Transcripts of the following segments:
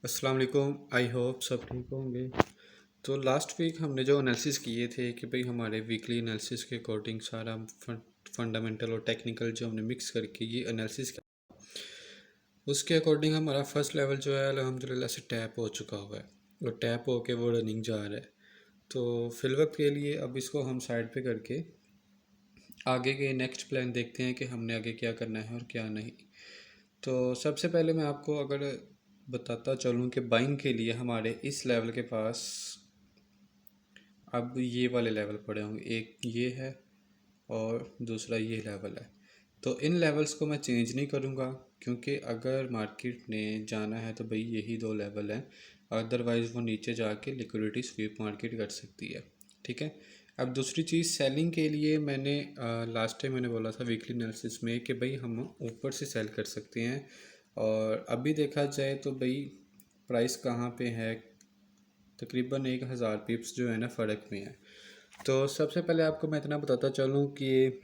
अस्सलाम वालेकुम। I hope सब ठीक होंगे। तो लास्ट वीक हमने जो एनालिसिस किए थे कि भाई हमारे वीकली एनालिसिस के अकॉर्डिंग सारा फंडामेंटल और टेक्निकल जो हमने मिक्स करके ये एनालिसिस किया, उसके अकॉर्डिंग हमारा फर्स्ट लेवल जो है अल्हम्दुलिल्लाह से टैप हो चुका हुआ है और टैप होके वो रनिंग जा रहा है। तो फिल वक्त के लिए अब इसको हम साइड पे करके आगे के नेक्स्ट प्लान देखते हैं कि हमने आगे क्या करना है और क्या नहीं। तो सबसे पहले मैं आपको अगर बताता चलूँ कि बाइंग के लिए हमारे इस लेवल के पास अब ये वाले लेवल पड़े होंगे, एक ये है और दूसरा ये लेवल है। तो इन लेवल्स को मैं चेंज नहीं करूँगा, क्योंकि अगर मार्केट ने जाना है तो भाई यही दो लेवल हैं, अदरवाइज़ वो नीचे जाके लिक्विडिटी स्वीप मार्केट कर सकती है। ठीक है। अब दूसरी चीज़ सेलिंग के लिए मैंने लास्ट टाइम मैंने बोला था वीकली एनालिसिस में कि भाई हम ऊपर से सेल कर सकते हैं, और अभी देखा जाए तो भाई प्राइस कहाँ पे है, तकरीबन 1000 पिप्स जो है ना फ़र्क में है। तो सबसे पहले आपको मैं इतना बताता चलूँ कि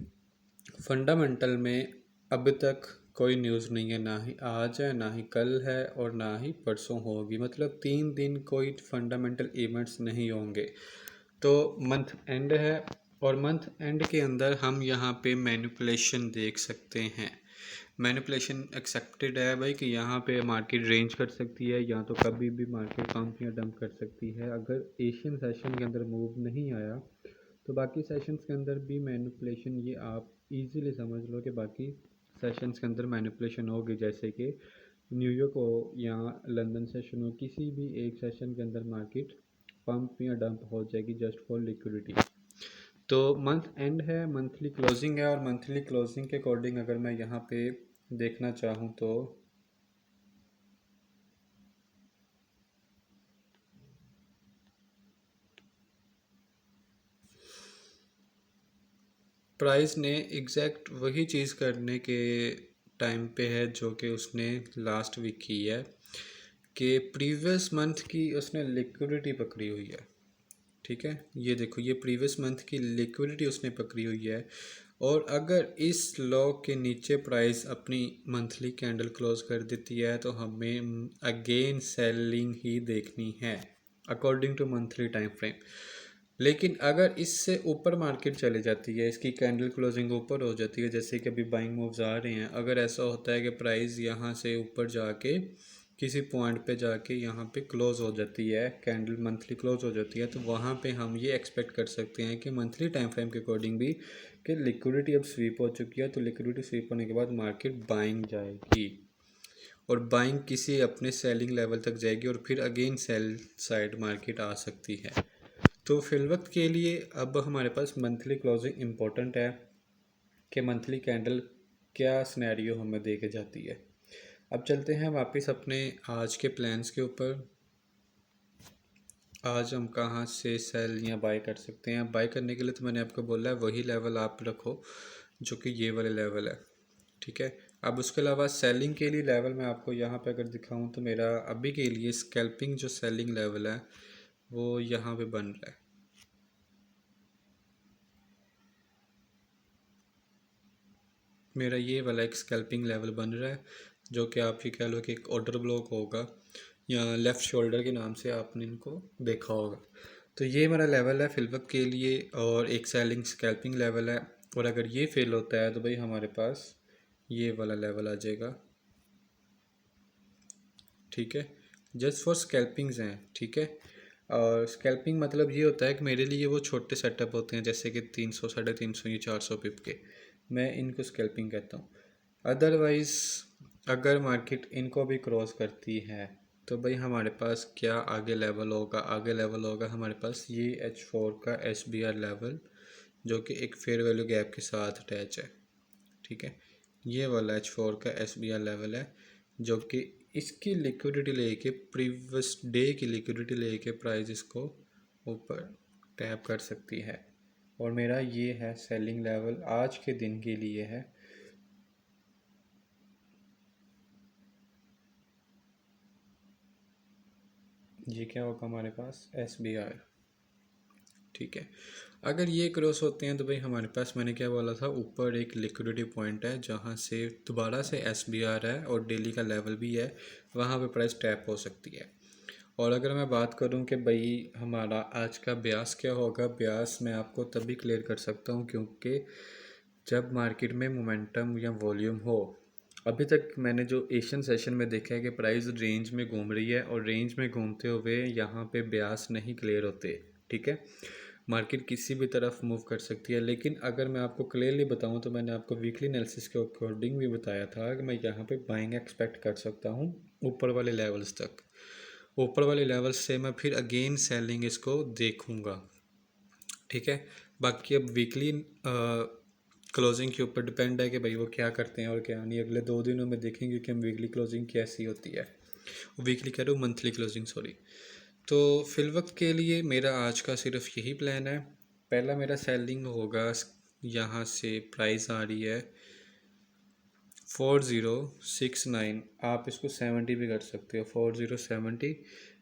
फंडामेंटल में अब तक कोई न्यूज़ नहीं है, ना ही आज है, ना ही कल है, और ना ही परसों होगी। मतलब 3 दिन कोई फंडामेंटल इवेंट्स नहीं होंगे। तो मंथ एंड है, और मंथ एंड के अंदर हम यहाँ पे मैनिपुलेशन देख सकते हैं। मैनिपुलेशन एक्सेप्टेड है भाई कि यहाँ पे मार्केट रेंज कर सकती है, या तो कभी भी मार्केट पंप या डंप कर सकती है। अगर एशियन सेशन के अंदर मूव नहीं आया तो बाकी सेशंस के अंदर भी मैनिपुलेशन, ये आप इजीली समझ लो कि बाकी सेशंस के अंदर मैनिपुलेशन होगी। जैसे कि न्यूयॉर्क हो या लंदन सेशन हो, किसी भी एक सेशन के अंदर मार्केट पंप या डंप हो जाएगी जस्ट फॉर लिक्विडिटी। तो मंथ एंड है, मंथली क्लोजिंग है, और मंथली क्लोजिंग के अकॉर्डिंग अगर मैं यहाँ पे देखना चाहूँ तो प्राइस ने एग्जैक्ट वही चीज़ करने के टाइम पे है जो कि उसने लास्ट वीक की है, कि प्रीवियस मंथ की उसने लिक्विडिटी पकड़ी हुई है। ठीक है, ये देखो, ये प्रीवियस मंथ की लिक्विडिटी उसने पकड़ी हुई है, और अगर इस लो के नीचे प्राइस अपनी मंथली कैंडल क्लोज कर देती है तो हमें अगेन सेलिंग ही देखनी है according to monthly time frame. लेकिन अगर इससे ऊपर मार्केट चले जाती है, इसकी कैंडल क्लोजिंग ऊपर हो जाती है, जैसे कि अभी बाइंग मूव्स आ रहे हैं, अगर ऐसा होता है कि प्राइस यहाँ से ऊपर जाके किसी पॉइंट पे जाके यहाँ पे क्लोज हो जाती है, कैंडल मंथली क्लोज हो जाती है, तो वहाँ पे हम ये एक्सपेक्ट कर सकते हैं कि मंथली टाइम फ्रेम के अकॉर्डिंग भी कि लिक्विडिटी अब स्वीप हो चुकी है। तो लिक्विडिटी स्वीप होने के बाद मार्केट बाइंग जाएगी, और बाइंग किसी अपने सेलिंग लेवल तक जाएगी, और फिर अगेन सेल साइड मार्केट आ सकती है। तो फिलवक्त के लिए अब हमारे पास मंथली क्लोजिंग इम्पोर्टेंट है कि मंथली कैंडल क्या सिनेरियो हमें दे के जाती है। अब चलते हैं वापस अपने आज के प्लान्स के ऊपर। आज हम कहाँ से सेल या बाय कर सकते हैं। बाय करने के लिए तो मैंने आपको बोला है वही लेवल आप रखो जो कि ये वाले लेवल है। ठीक है। अब उसके अलावा सेलिंग के लिए लेवल मैं आपको यहाँ पे अगर दिखाऊँ तो मेरा अभी के लिए स्कैल्पिंग जो सेलिंग लेवल है वो यहाँ पे बन रहा है। मेरा ये वाला एक स्कैल्पिंग लेवल बन रहा है, जो कि आप ये कह लो कि एक ऑर्डर ब्लॉक होगा, या लेफ़्ट शोल्डर के नाम से आपने इनको देखा होगा। तो ये मेरा लेवल है फिलवक्त के लिए, और एक सेलिंग स्कैल्पिंग लेवल है। और अगर ये फेल होता है तो भाई हमारे पास ये वाला लेवल आ जाएगा। ठीक है, जस्ट फॉर स्कैल्पिंग्स हैं। ठीक है, और स्कैल्पिंग मतलब ये होता है कि मेरे लिए वो छोटे सेटअप होते हैं, जैसे कि 300 350 या 400 पिप के, मैं इनको स्कैल्पिंग कहता हूँ। अदरवाइज़ अगर मार्केट इनको भी क्रॉस करती है तो भाई हमारे पास क्या आगे लेवल होगा, आगे लेवल होगा हमारे पास ये H4 का SBR लेवल, जो कि एक फेयर वैल्यू गैप के साथ अटैच है। ठीक है, ये वाला H4 का SBR लेवल है, जो कि इसकी लिक्विडिटी लेके प्रीवियस डे की लिक्विडिटी लेके प्राइस इसको ऊपर टैप कर सकती है, और मेरा ये है सेलिंग लेवल आज के दिन के लिए है। ये क्या होगा हमारे पास SBR। ठीक है। अगर ये क्रॉस होते हैं तो भाई हमारे पास, मैंने क्या बोला था, ऊपर एक लिक्विडिटी पॉइंट है जहाँ से दोबारा से SBR है और डेली का लेवल भी है, वहाँ पे प्राइस टैप हो सकती है। और अगर मैं बात करूं कि भाई हमारा आज का ब्यास क्या होगा, ब्यास मैं आपको तभी क्लियर कर सकता हूं क्योंकि जब मार्केट में मोमेंटम या वॉल्यूम हो। अभी तक मैंने जो एशियन सेशन में देखा है कि प्राइस रेंज में घूम रही है और रेंज में घूमते हुए यहाँ पे ब्यास नहीं क्लियर होते, ठीक है। मार्केट किसी भी तरफ मूव कर सकती है, लेकिन अगर मैं आपको क्लियरली बताऊं तो मैंने आपको वीकली एनालिसिस के अकॉर्डिंग भी बताया था कि मैं यहाँ पे बाइंग एक्सपेक्ट कर सकता हूँ ऊपर वाले लेवल्स तक। ऊपर वाले लेवल से मैं फिर अगेन सेलिंग इसको देखूंगा, ठीक है। बाकी अब वीकली क्लोजिंग के ऊपर डिपेंड है कि भाई वो क्या करते हैं और क्या नहीं। अगले 2 दिनों में देखेंगे कि हम वीकली क्लोजिंग कैसी होती है, वीकली कह रहा हूँ, मंथली क्लोजिंग, सॉरी। तो फिल वक्त के लिए मेरा आज का सिर्फ यही प्लान है। पहला मेरा सेलिंग होगा, यहाँ से प्राइस आ रही है 4069, आप इसको 70 भी कर सकते हो, 4070।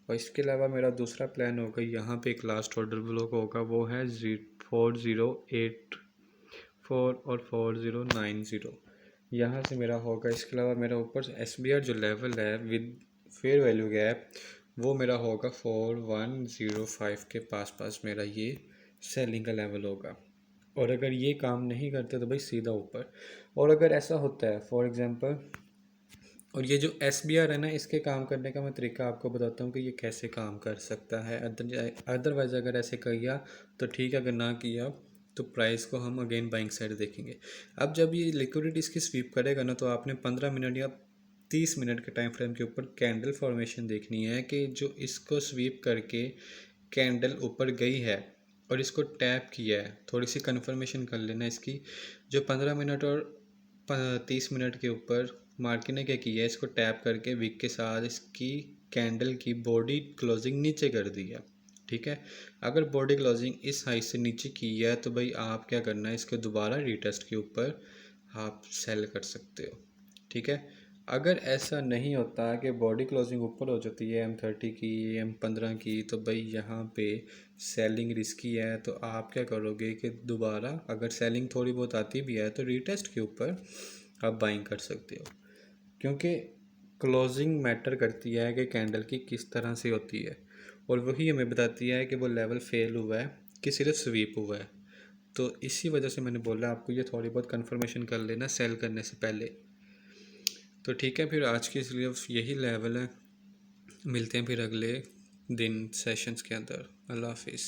और इसके अलावा मेरा दूसरा प्लान होगा, यहाँ पे एक लास्ट ऑर्डर ब्लॉक होगा, वो है 4084 और 4090, यहाँ से मेरा होगा। इसके अलावा मेरा ऊपर SBR जो लेवल है विद फेयर वैल्यू गैप, वो मेरा होगा 4105 के पास मेरा ये सेलिंग का लेवल होगा। और अगर ये काम नहीं करते तो भाई सीधा ऊपर। और अगर ऐसा होता है फॉर एग्ज़ाम्पल, और ये जो SBR है ना, इसके काम करने का मैं तरीका आपको बताता हूँ कि ये कैसे काम कर सकता है। अदरवाइज़ अगर ऐसे किया तो ठीक है, अगर ना किया तो प्राइस को हम अगेन बाइंग साइड देखेंगे। अब जब ये लिक्विडिटी इसकी स्वीप करेगा ना, तो आपने 15 मिनट या 30 मिनट के टाइम फ्रेम के ऊपर कैंडल फॉर्मेशन देखनी है कि जो इसको स्वीप करके कैंडल ऊपर गई है और इसको टैप किया है। थोड़ी सी कन्फर्मेशन कर लेना इसकी। जो 15 मिनट और 30 मिनट के ऊपर मार्केट ने क्या किया है, इसको टैप करके विक के साथ इसकी कैंडल की बॉडी क्लोजिंग नीचे कर दी है, ठीक है। अगर बॉडी क्लोजिंग इस हाइट से नीचे की है तो भाई आप क्या करना है, इसको दोबारा रीटेस्ट के ऊपर आप सेल कर सकते हो, ठीक है। अगर ऐसा नहीं होता कि बॉडी क्लोजिंग ऊपर हो जाती है M30 की, M15 की, तो भाई यहाँ पे सेलिंग रिस्की है। तो आप क्या करोगे कि दोबारा अगर सेलिंग थोड़ी बहुत आती भी है तो रीटेस्ट के ऊपर आप बाइंग कर सकते हो, क्योंकि क्लोजिंग मैटर करती है कि कैंडल की किस तरह से होती है, और वही हमें बताती है कि वो लेवल फेल हुआ है कि सिर्फ स्वीप हुआ है। तो इसी वजह से मैंने बोला आपको ये थोड़ी बहुत कंफर्मेशन कर लेना सेल करने से पहले। तो ठीक है, फिर आज के लिए यही लेवल है। मिलते हैं फिर अगले दिन सेशंस के अंदर। अल्लाह हाफिज़।